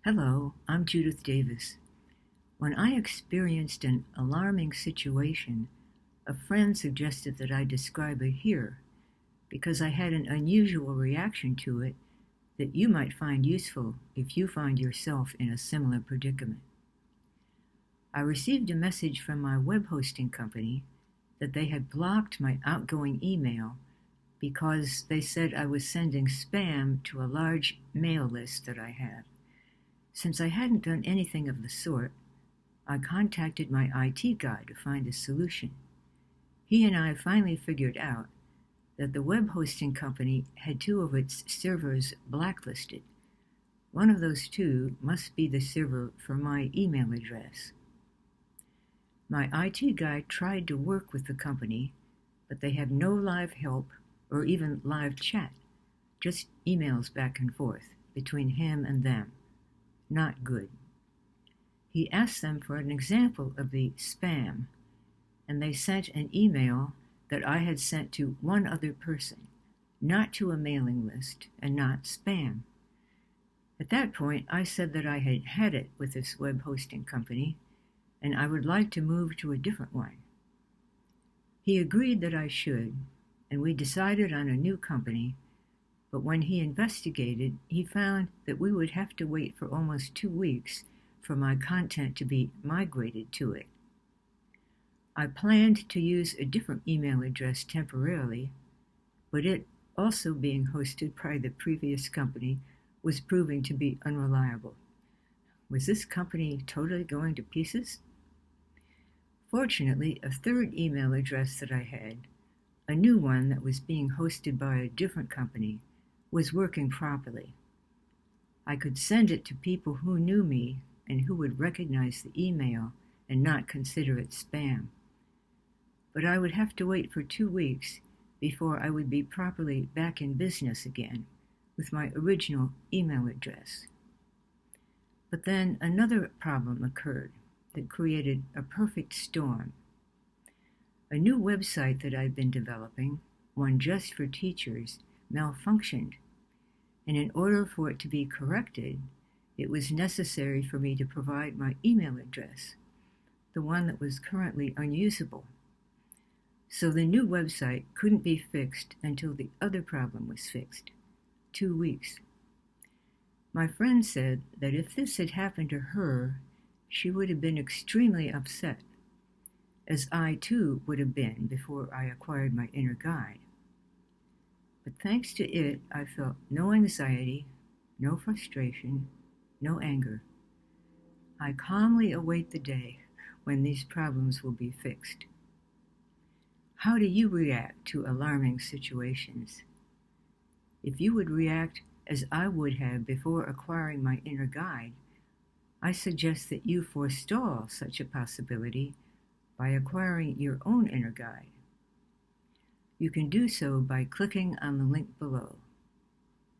Hello, I'm Judith Davis. When I experienced an alarming situation, a friend suggested that I describe it here because I had an unusual reaction to it that you might find useful if you find yourself in a similar predicament. I received a message from my web hosting company that they had blocked my outgoing email because they said I was sending spam to a large mail list that I have. Since I hadn't done anything of the sort, I contacted my IT guy to find a solution. He and I finally figured out that the web hosting company had two of its servers blacklisted. One of those two must be the server for my email address. My IT guy tried to work with the company, but they have no live help or even live chat, just emails back and forth between him and them. Not good. He asked them for an example of the spam, and they sent an email that I had sent to one other person, not to a mailing list and not spam. At that point, I said that I had had it with this web hosting company, and I would like to move to a different one. He agreed that I should, and we decided on a new company. But when he investigated, he found that we would have to wait for almost 2 weeks for my content to be migrated to it. I planned to use a different email address temporarily, but it, also being hosted by the previous company, was proving to be unreliable. Was this company totally going to pieces? Fortunately, a third email address that I had, a new one that was being hosted by a different company, was working properly. I could send it to people who knew me and who would recognize the email and not consider it spam. But I would have to wait for 2 weeks before I would be properly back in business again with my original email address. But then another problem occurred that created a perfect storm. A new website that I'd been developing, one just for teachers, malfunctioned, and in order for it to be corrected, it was necessary for me to provide my email address, the one that was currently unusable. So the new website couldn't be fixed until the other problem was fixed. 2 weeks. My friend said that if this had happened to her, she would have been extremely upset, as I too would have been before I acquired my inner guide. But thanks to it, I felt no anxiety, no frustration, no anger. I calmly await the day when these problems will be fixed. How do you react to alarming situations? If you would react as I would have before acquiring my inner guide, I suggest that you forestall such a possibility by acquiring your own inner guide. You can do so by clicking on the link below.